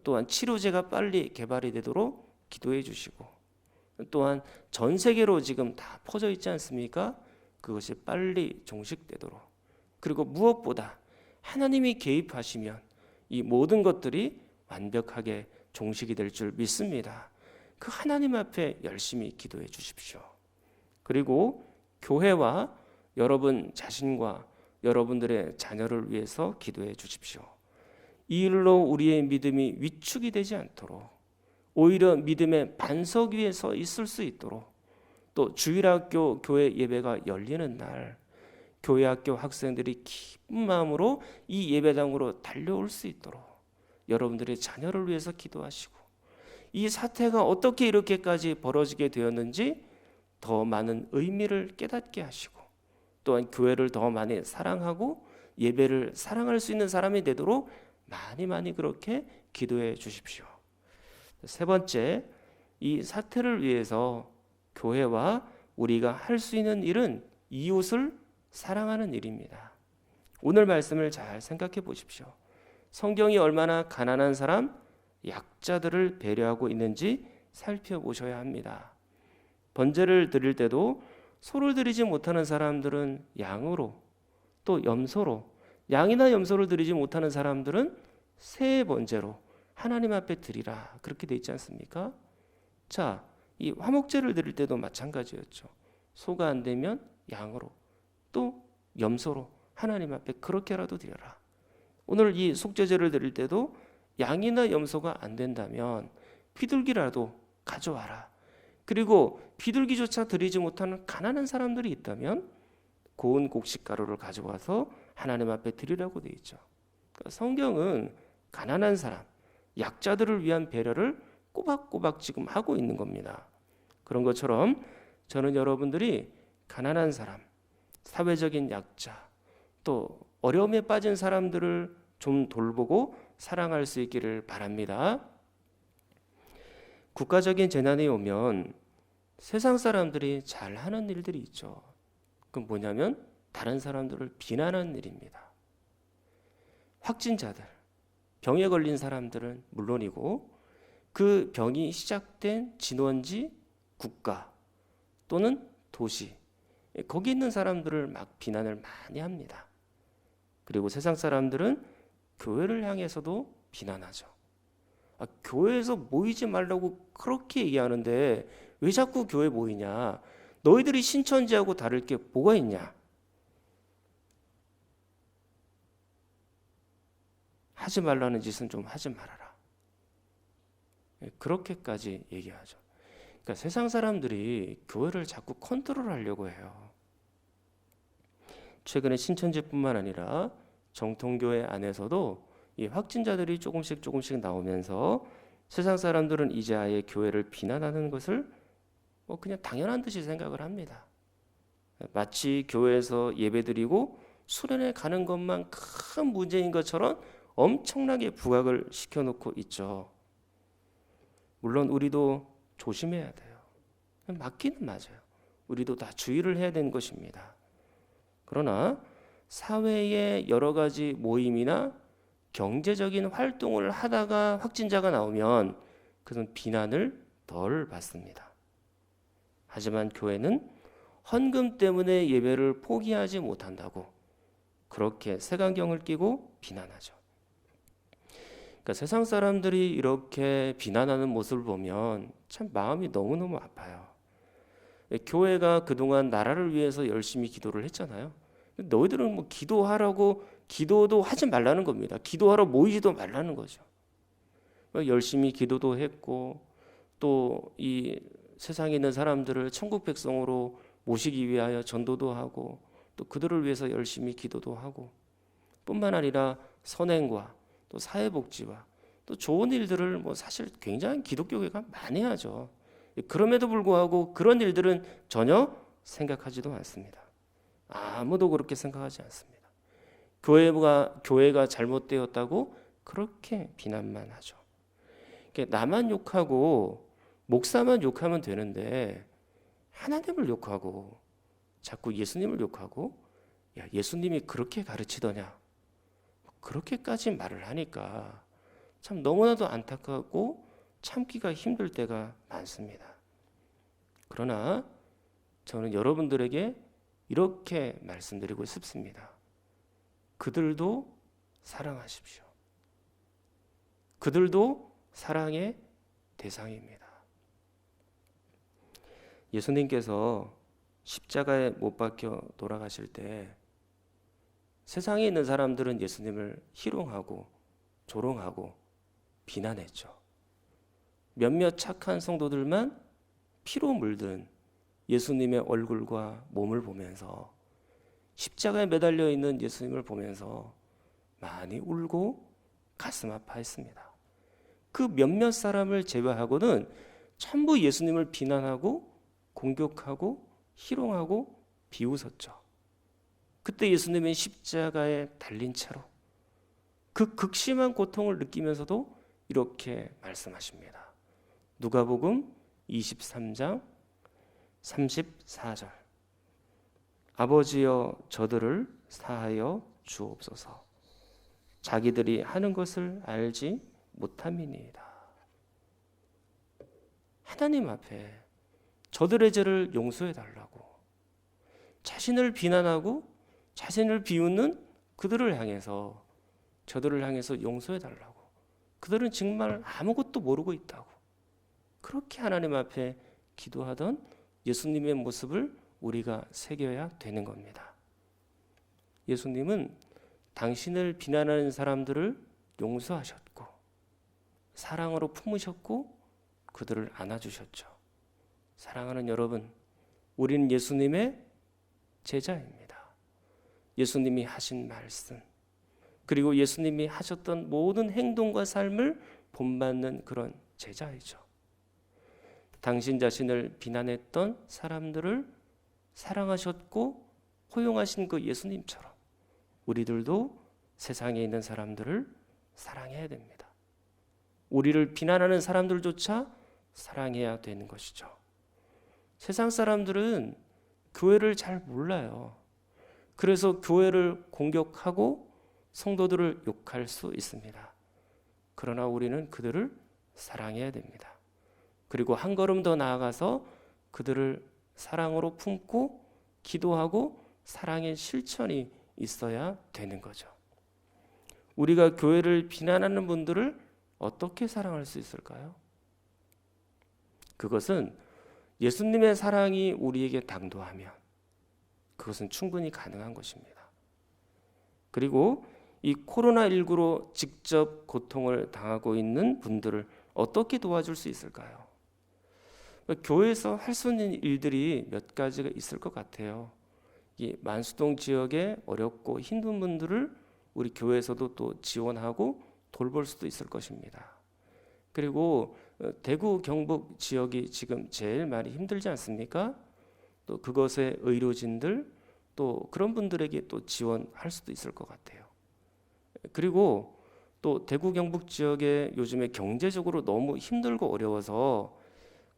또한 치료제가 빨리 개발이 되도록 기도해 주시고, 또한 전 세계로 지금 다 퍼져 있지 않습니까? 그것이 빨리 종식되도록, 그리고 무엇보다 하나님이 개입하시면 이 모든 것들이 완벽하게 종식이 될 줄 믿습니다. 그 하나님 앞에 열심히 기도해 주십시오. 그리고 교회와 여러분 자신과 여러분들의 자녀를 위해서 기도해 주십시오. 이 일로 우리의 믿음이 위축이 되지 않도록, 오히려 믿음의 반석 위에 서 있을 수 있도록, 또 주일학교 교회 예배가 열리는 날 교회 학교 학생들이 기쁜 마음으로 이 예배당으로 달려올 수 있도록 여러분들의 자녀를 위해서 기도하시고, 이 사태가 어떻게 이렇게까지 벌어지게 되었는지 더 많은 의미를 깨닫게 하시고, 또한 교회를 더 많이 사랑하고 예배를 사랑할 수 있는 사람이 되도록 많이 그렇게 기도해 주십시오. 세 번째, 이 사태를 위해서 교회와 우리가 할 수 있는 일은 이웃을 사랑하는 일입니다. 오늘 말씀을 잘 생각해 보십시오. 성경이 얼마나 가난한 사람, 약자들을 배려하고 있는지 살펴보셔야 합니다. 번제를 드릴 때도 소를 드리지 못하는 사람들은 양으로, 또 염소로, 양이나 염소를 드리지 못하는 사람들은 새 번제로 하나님 앞에 드리라, 그렇게 돼 있지 않습니까? 자, 이 화목제를 드릴 때도 마찬가지였죠. 소가 안 되면 양으로, 또 염소로 하나님 앞에 그렇게라도 드려라. 오늘 이 속죄제를 드릴 때도 양이나 염소가 안 된다면 비둘기라도 가져와라. 그리고 비둘기조차 드리지 못하는 가난한 사람들이 있다면 고운 곡식가루를 가져와서 하나님 앞에 드리라고 돼 있죠. 그러니까 성경은 가난한 사람, 약자들을 위한 배려를 꼬박꼬박 지금 하고 있는 겁니다. 그런 것처럼 저는 여러분들이 가난한 사람, 사회적인 약자, 또 어려움에 빠진 사람들을 좀 돌보고 사랑할 수 있기를 바랍니다. 국가적인 재난이 오면 세상 사람들이 잘 하는 일들이 있죠. 그건 뭐냐면 다른 사람들을 비난하는 일입니다. 확진자들, 병에 걸린 사람들은 물론이고 그 병이 시작된 진원지 국가, 또는 도시, 거기 있는 사람들을 막 비난을 많이 합니다. 그리고 세상 사람들은 교회를 향해서도 비난하죠. 교회에서 모이지 말라고 그렇게 얘기하는데 왜 자꾸 교회 모이냐? 너희들이 신천지하고 다를 게 뭐가 있냐? 하지 말라는 짓은 좀 하지 말아라. 그렇게까지 얘기하죠. 그러니까 세상 사람들이 교회를 자꾸 컨트롤하려고 해요. 최근에 신천지뿐만 아니라 정통교회 안에서도 이 확진자들이 조금씩 나오면서 세상 사람들은 이제 아예 교회를 비난하는 것을 그냥 당연한 듯이 생각을 합니다. 마치 교회에서 예배드리고 수련회 가는 것만 큰 문제인 것처럼 엄청나게 부각을 시켜놓고 있죠. 물론 우리도 조심해야 돼요. 맞기는 맞아요. 우리도 다 주의를 해야 되는 것입니다. 그러나 사회의 여러 가지 모임이나 경제적인 활동을 하다가 확진자가 나오면 그것은 비난을 덜 받습니다. 하지만 교회는 헌금 때문에 예배를 포기하지 못한다고 그렇게 색안경을 끼고 비난하죠. 그러니까 세상 사람들이 이렇게 비난하는 모습을 보면 참 마음이 너무너무 아파요. 교회가 그동안 나라를 위해서 열심히 기도를 했잖아요. 너희들은 뭐 기도하라고 기도도 하지 말라는 겁니다. 기도하러 모이지도 말라는 거죠. 열심히 기도도 했고 또 이 세상에 있는 사람들을 천국 백성으로 모시기 위하여 전도도 하고 또 그들을 위해서 열심히 기도도 하고 뿐만 아니라 선행과 또 사회복지와 또 좋은 일들을 뭐 사실 굉장히 기독교계가 많이 하죠. 그럼에도 불구하고 그런 일들은 전혀 생각하지도 않습니다. 아무도 그렇게 생각하지 않습니다. 교회가 잘못되었다고 그렇게 비난만 하죠. 나만 욕하고 목사만 욕하면 되는데 하나님을 욕하고 자꾸 예수님을 욕하고 야, 예수님이 그렇게 가르치더냐 그렇게까지 말을 하니까 참 너무나도 안타깝고 참기가 힘들 때가 많습니다. 그러나 저는 여러분들에게 이렇게 말씀드리고 싶습니다. 그들도 사랑하십시오. 그들도 사랑의 대상입니다. 예수님께서 십자가에 못 박혀 돌아가실 때 세상에 있는 사람들은 예수님을 희롱하고 조롱하고 비난했죠. 몇몇 착한 성도들만 피로 물든 예수님의 얼굴과 몸을 보면서 십자가에 매달려 있는 예수님을 보면서 많이 울고 가슴 아파했습니다. 그 몇몇 사람을 제외하고는 전부 예수님을 비난하고 공격하고 희롱하고 비웃었죠. 그때 예수님은 십자가에 달린 채로 그 극심한 고통을 느끼면서도 이렇게 말씀하십니다. 누가복음 23장 34절 아버지여 저들을 사하여 주옵소서 자기들이 하는 것을 알지 못함이니이다. 하나님 앞에 저들의 죄를 용서해 달라고 자신을 비난하고 자신을 비웃는 그들을 향해서 저들을 향해서 용서해 달라고 그들은 정말 아무것도 모르고 있다고 그렇게 하나님 앞에 기도하던 예수님의 모습을 우리가 새겨야 되는 겁니다. 예수님은 당신을 비난하는 사람들을 용서하셨고 사랑으로 품으셨고 그들을 안아주셨죠. 사랑하는 여러분, 우리는 예수님의 제자입니다. 예수님이 하신 말씀 그리고 예수님이 하셨던 모든 행동과 삶을 본받는 그런 제자이죠. 당신 자신을 비난했던 사람들을 사랑하셨고 포용하신 그 예수님처럼 우리들도 세상에 있는 사람들을 사랑해야 됩니다. 우리를 비난하는 사람들조차 사랑해야 되는 것이죠. 세상 사람들은 교회를 잘 몰라요. 그래서 교회를 공격하고 성도들을 욕할 수 있습니다. 그러나 우리는 그들을 사랑해야 됩니다. 그리고 한 걸음 더 나아가서 그들을 사랑으로 품고 기도하고 사랑의 실천이 있어야 되는 거죠. 우리가 교회를 비난하는 분들을 어떻게 사랑할 수 있을까요? 그것은 예수님의 사랑이 우리에게 당도하면 그것은 충분히 가능한 것입니다. 그리고 이 코로나19로 직접 고통을 당하고 있는 분들을 어떻게 도와줄 수 있을까요? 교회에서 할 수 있는 일들이 몇 가지가 있을 것 같아요. 이 만수동 지역에 어렵고 힘든 분들을 우리 교회에서도 또 지원하고 돌볼 수도 있을 것입니다. 그리고 대구 경북 지역이 지금 제일 많이 힘들지 않습니까? 또 그것의 의료진들 또 그런 분들에게 또 지원할 수도 있을 것 같아요. 그리고 또 대구 경북 지역에 요즘에 경제적으로 너무 힘들고 어려워서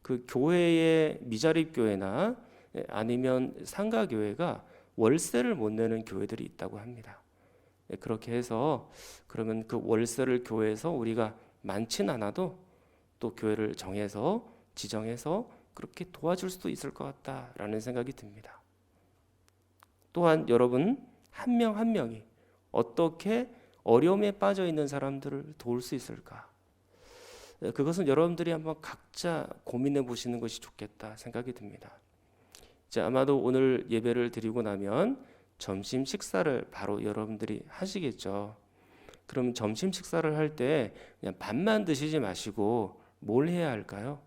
그 교회의 미자립 교회나 아니면 상가 교회가 월세를 못 내는 교회들이 있다고 합니다. 그렇게 해서 그러면 그 월세를 교회에서 우리가 많진 않아도 또 교회를 정해서 지정해서 그렇게 도와줄 수도 있을 것 같다라는 생각이 듭니다. 또한 여러분 한 명 한 명이 어떻게 어려움에 빠져 있는 사람들을 도울 수 있을까? 그것은 여러분들이 한번 각자 고민해 보시는 것이 좋겠다 생각이 듭니다. 이제 아마도 오늘 예배를 드리고 나면 점심 식사를 바로 여러분들이 하시겠죠. 그럼 점심 식사를 할 때 그냥 밥만 드시지 마시고 뭘 해야 할까요?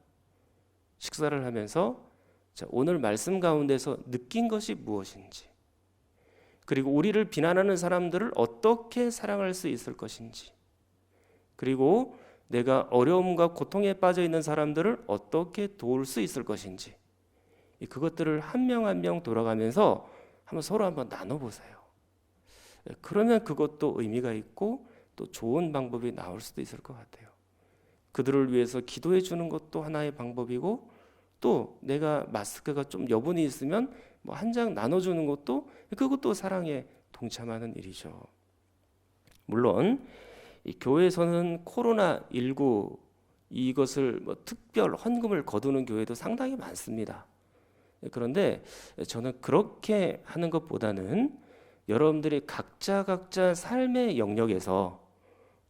식사를 하면서 오늘 말씀 가운데서 느낀 것이 무엇인지, 그리고 우리를 비난하는 사람들을 어떻게 사랑할 수 있을 것인지, 그리고 내가 어려움과 고통에 빠져 있는 사람들을 어떻게 도울 수 있을 것인지, 그것들을 한 명 한 명 돌아가면서 한번 서로 한번 나눠보세요. 그러면 그것도 의미가 있고 또 좋은 방법이 나올 수도 있을 것 같아요. 그들을 위해서 기도해 주는 것도 하나의 방법이고, 또 내가 마스크가 좀 여분이 있으면 뭐 한 장 나눠주는 것도 그것도 사랑에 동참하는 일이죠. 물론 이 교회에서는 코로나19 이것을 뭐 특별 헌금을 거두는 교회도 상당히 많습니다. 그런데 저는 그렇게 하는 것보다는 여러분들이 각자 삶의 영역에서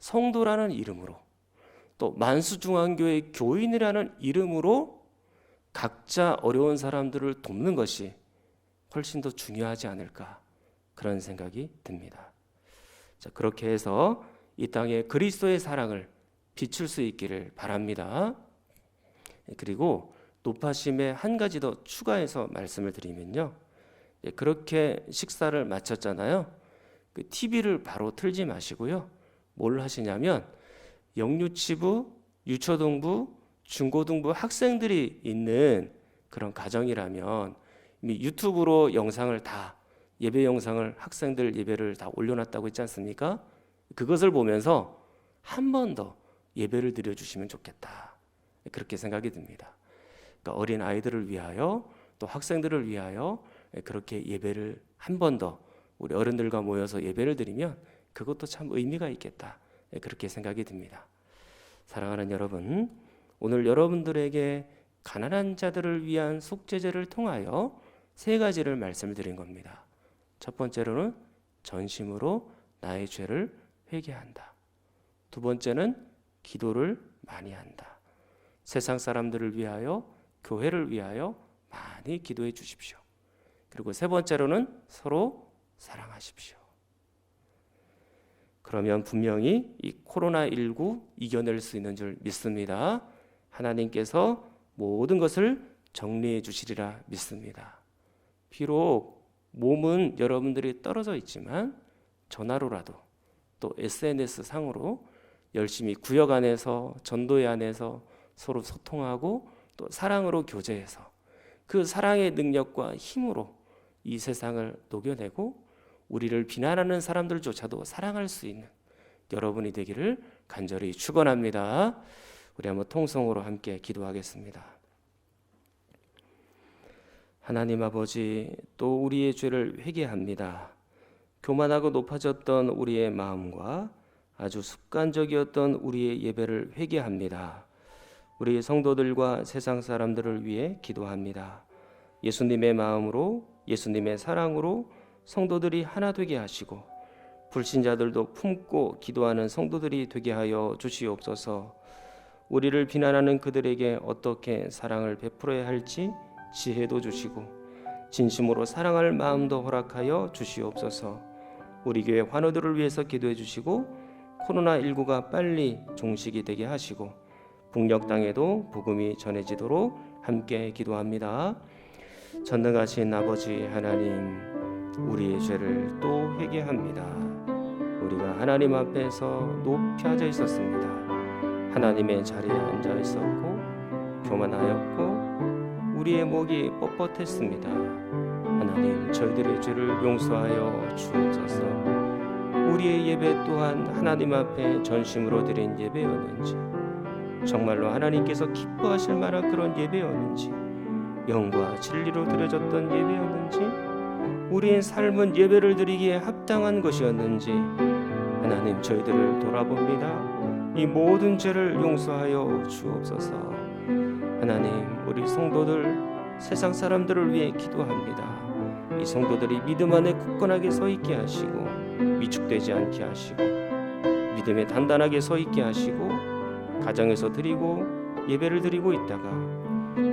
성도라는 이름으로 또 만수중앙교회 교인이라는 이름으로 각자 어려운 사람들을 돕는 것이 훨씬 더 중요하지 않을까 그런 생각이 듭니다. 자, 그렇게 해서 이 땅에 그리스도의 사랑을 비출 수 있기를 바랍니다. 그리고 높아심에 한 가지 더 추가해서 말씀을 드리면요, 그렇게 식사를 마쳤잖아요. 그 TV를 바로 틀지 마시고요, 뭘 하시냐면 영유치부, 유초등부, 중고등부 학생들이 있는 그런 가정이라면 이미 유튜브로 영상을 다 예배 영상을 학생들 예배를 다 올려놨다고 했지 않습니까? 그것을 보면서 한 번 더 예배를 드려주시면 좋겠다 그렇게 생각이 듭니다. 그러니까 어린 아이들을 위하여 또 학생들을 위하여 그렇게 예배를 한 번 더 우리 어른들과 모여서 예배를 드리면 그것도 참 의미가 있겠다 그렇게 생각이 듭니다. 사랑하는 여러분, 오늘 여러분들에게 가난한 자들을 위한 속죄제를 통하여 세 가지를 말씀드린 겁니다. 첫 번째로는 전심으로 나의 죄를 회개한다. 두 번째는 기도를 많이 한다. 세상 사람들을 위하여, 교회를 위하여 많이 기도해 주십시오. 그리고 세 번째로는 서로 사랑하십시오. 그러면 분명히 이 코로나19 이겨낼 수 있는 줄 믿습니다. 하나님께서 모든 것을 정리해 주시리라 믿습니다. 비록 몸은 여러분들이 떨어져 있지만 전화로라도 또 SNS 상으로 열심히 구역 안에서 전도회 안에서 서로 소통하고 또 사랑으로 교제해서 그 사랑의 능력과 힘으로 이 세상을 녹여내고 우리를 비난하는 사람들조차도 사랑할 수 있는 여러분이 되기를 간절히 축원합니다. 우리 한번 통성으로 함께 기도하겠습니다. 하나님 아버지, 또 우리의 죄를 회개합니다. 교만하고 높아졌던 우리의 마음과 아주 습관적이었던 우리의 예배를 회개합니다. 우리 성도들과 세상 사람들을 위해 기도합니다. 예수님의 마음으로, 예수님의 사랑으로 성도들이 하나 되게 하시고 불신자들도 품고 기도하는 성도들이 되게 하여 주시옵소서. 우리를 비난하는 그들에게 어떻게 사랑을 베풀어야 할지 지혜도 주시고 진심으로 사랑할 마음도 허락하여 주시옵소서. 우리 교회 환우들을 위해서 기도해 주시고 코로나19가 빨리 종식이 되게 하시고 북녘 땅에도 복음이 전해지도록 함께 기도합니다. 전능하신 아버지 하나님, 우리의 죄를 또 회개합니다. 우리가 하나님 앞에서 높이 앉아 있었습니다. 하나님의 자리에 앉아 있었고 교만하였고 우리의 목이 뻣뻣했습니다. 하나님, 저희들의 죄를 용서하여 주옵소서. 우리의 예배 또한 하나님 앞에 전심으로 드린 예배였는지, 정말로 하나님께서 기뻐하실 만한 그런 예배였는지, 영과 진리로 드려졌던 예배였는지, 우리의 삶은 예배를 드리기에 합당한 것이었는지 하나님, 저희들을 돌아봅니다. 이 모든 죄를 용서하여 주옵소서. 하나님, 우리 성도들, 세상 사람들을 위해 기도합니다. 이 성도들이 믿음 안에 굳건하게 서 있게 하시고 위축되지 않게 하시고 믿음에 단단하게 서 있게 하시고 가정에서 드리고 예배를 드리고 있다가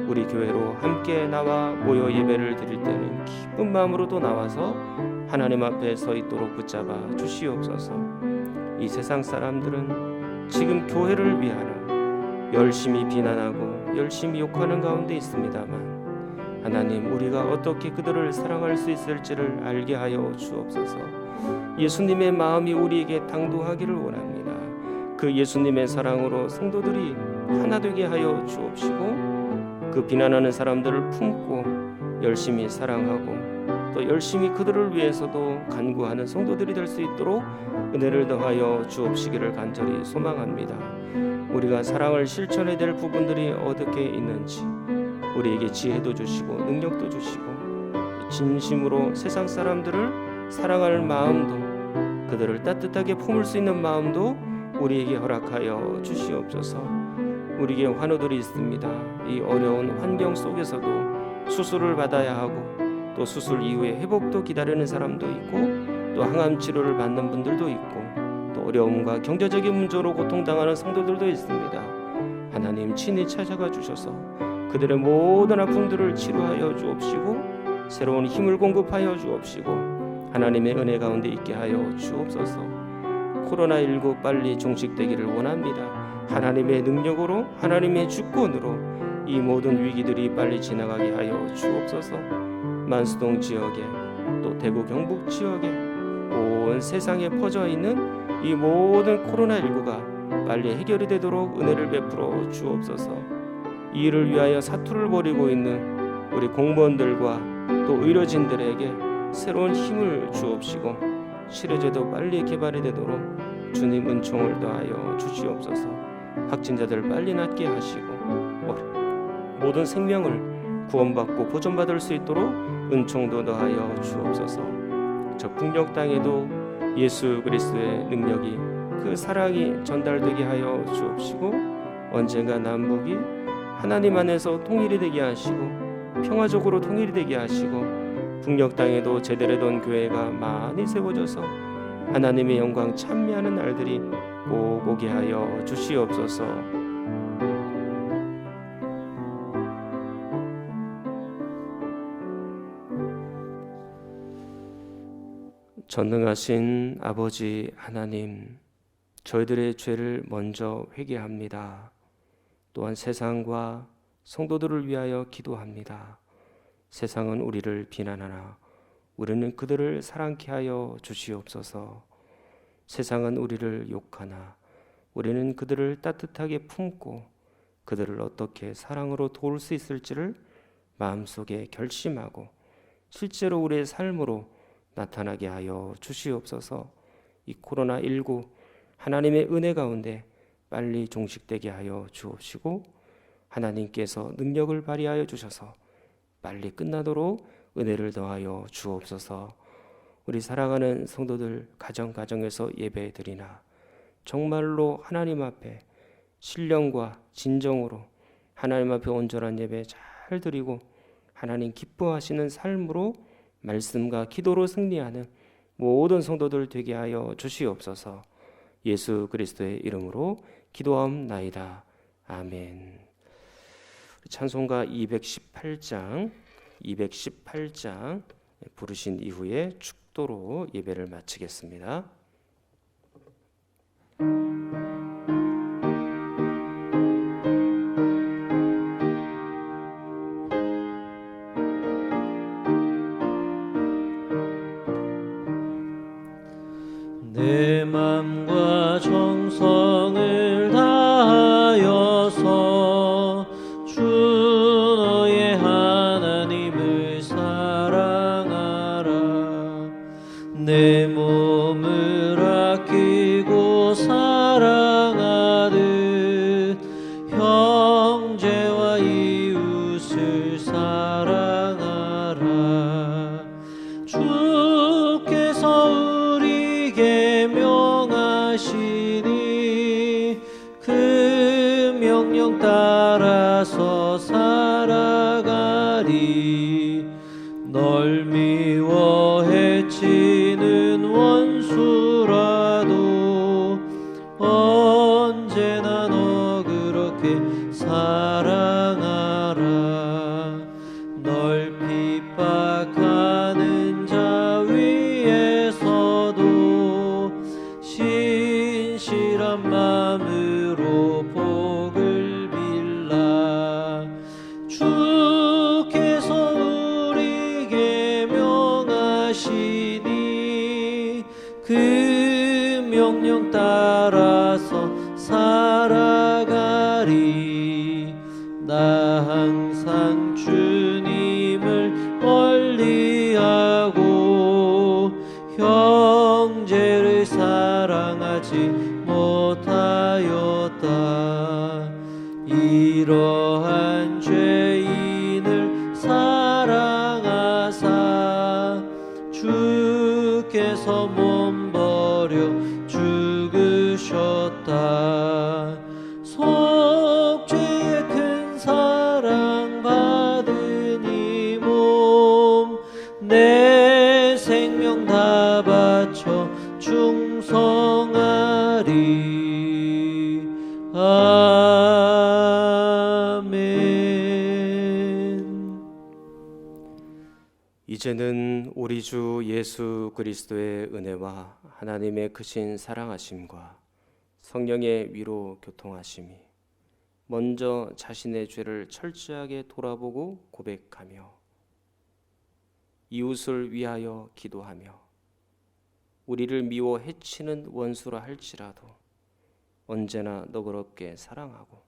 우리 교회로 함께 나와 모여 예배를 드릴 때는 기쁜 마음으로도 나와서 하나님 앞에 서 있도록 붙잡아 주시옵소서. 이 세상 사람들은 지금 교회를 위하여 열심히 비난하고 열심히 욕하는 가운데 있습니다만 하나님, 우리가 어떻게 그들을 사랑할 수 있을지를 알게 하여 주옵소서. 예수님의 마음이 우리에게 당도하기를 원합니다. 그 예수님의 사랑으로 성도들이 하나 되게 하여 주옵시고 그 비난하는 사람들을 품고 열심히 사랑하고 또 열심히 그들을 위해서도 간구하는 성도들이 될 수 있도록 은혜를 더하여 주옵시기를 간절히 소망합니다. 우리가 사랑을 실천해야 될 부분들이 어떻게 있는지 우리에게 지혜도 주시고 능력도 주시고 진심으로 세상 사람들을 사랑할 마음도 그들을 따뜻하게 품을 수 있는 마음도 우리에게 허락하여 주시옵소서. 우리에게 환우들이 있습니다. 이 어려운 환경 속에서도 수술을 받아야 하고 또 수술 이후에 회복도 기다리는 사람도 있고 또 항암 치료를 받는 분들도 있고 또 어려움과 경제적인 문제로 고통당하는 성도들도 있습니다. 하나님, 친히 찾아가 주셔서 그들의 모든 아픔들을 치료하여 주옵시고 새로운 힘을 공급하여 주옵시고 하나님의 은혜 가운데 있게 하여 주옵소서. 코로나19 빨리 종식되기를 원합니다. 하나님의 능력으로, 하나님의 주권으로 이 모든 위기들이 빨리 지나가게 하여 주옵소서. 만수동 지역에 또 대구 경북 지역에 온 세상에 퍼져 있는 이 모든 코로나19가 빨리 해결이 되도록 은혜를 베풀어 주옵소서. 이 일을 위하여 사투를 벌이고 있는 우리 공무원들과 또 의료진들에게 새로운 힘을 주옵시고 치료제도 빨리 개발이 되도록 주님 은총을 더하여 주시옵소서. 확진자들 빨리 낫게 하시고 모든 생명을 구원받고 보존받을 수 있도록 은총도 더하여 주옵소서. 저 북녘 땅에도 예수 그리스도의 능력이 그 사랑이 전달되게 하여 주옵시고 언젠가 남북이 하나님 안에서 통일이 되게 하시고 평화적으로 통일이 되게 하시고 북녘 땅에도 제대로 된 교회가 많이 세워져서 하나님의 영광 찬미하는 날들이 꼭 오게 하여 주시옵소서. 전능하신 아버지 하나님, 저희들의 죄를 먼저 회개합니다. 또한 세상과 성도들을 위하여 기도합니다. 세상은 우리를 비난하나 우리는 그들을 사랑케 하여 주시옵소서. 세상은 우리를 욕하나 우리는 그들을 따뜻하게 품고 그들을 어떻게 사랑으로 도울 수 있을지를 마음속에 결심하고 실제로 우리의 삶으로 나타나게 하여 주시옵소서. 이 코로나19 하나님의 은혜 가운데 빨리 종식되게 하여 주옵시고 하나님께서 능력을 발휘하여 주셔서 빨리 끝나도록 은혜를 더하여 주옵소서. 우리 사랑하는 성도들 가정에서 예배드리나 정말로 하나님 앞에 신령과 진정으로 하나님 앞에 온전한 예배 잘 드리고 하나님 기뻐하시는 삶으로 말씀과 기도로 승리하는 모든 성도들 되게 하여 주시옵소서. 예수 그리스도의 이름으로 기도하옵나이다. 아멘. 찬송가 218장 부르신 이후에 축도로 예배를 마치겠습니다. 내 맘과 정성을 다하여서 주 너의 하나님을 사랑하라. 내 몸을 아끼고 사랑하듯 형제와 이웃을 사랑하라. 주께서 우리에게 명하시니 그 명령 따라서 살아가리. 널 미워 해치는 원수라도 언제나 너 그렇게 사랑하라. 널 핍박하는 자 위에서도 신실한 마음으로 복을 빌라. 주께서 우리에게 명하시니 그 명령 따라서 살아가리. 나 항상 주님을 멀리하고 형제를 사랑하지 못하였다. 이러한 죄인을 사랑하사 주께서 몸버려 죽으셨다. 속죄의 큰 사랑 받은 이 몸 내 생명 다 바쳐 충성하리. 아멘. 이제는 우리 주 예수 그리스도의 은혜와 하나님의 크신 사랑하심과 성령의 위로 교통하심이 먼저 자신의 죄를 철저하게 돌아보고 고백하며 이웃을 위하여 기도하며 우리를 미워 해치는 원수라 할지라도 언제나 너그럽게 사랑하고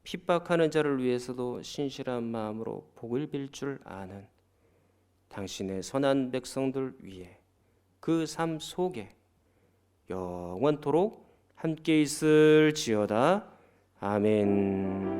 핍박하는 자를 위해서도 신실한 마음으로 복을 빌 줄 아는 당신의 선한 백성들 위해 그 삶 속에 영원토록 함께 있을지어다. 아멘.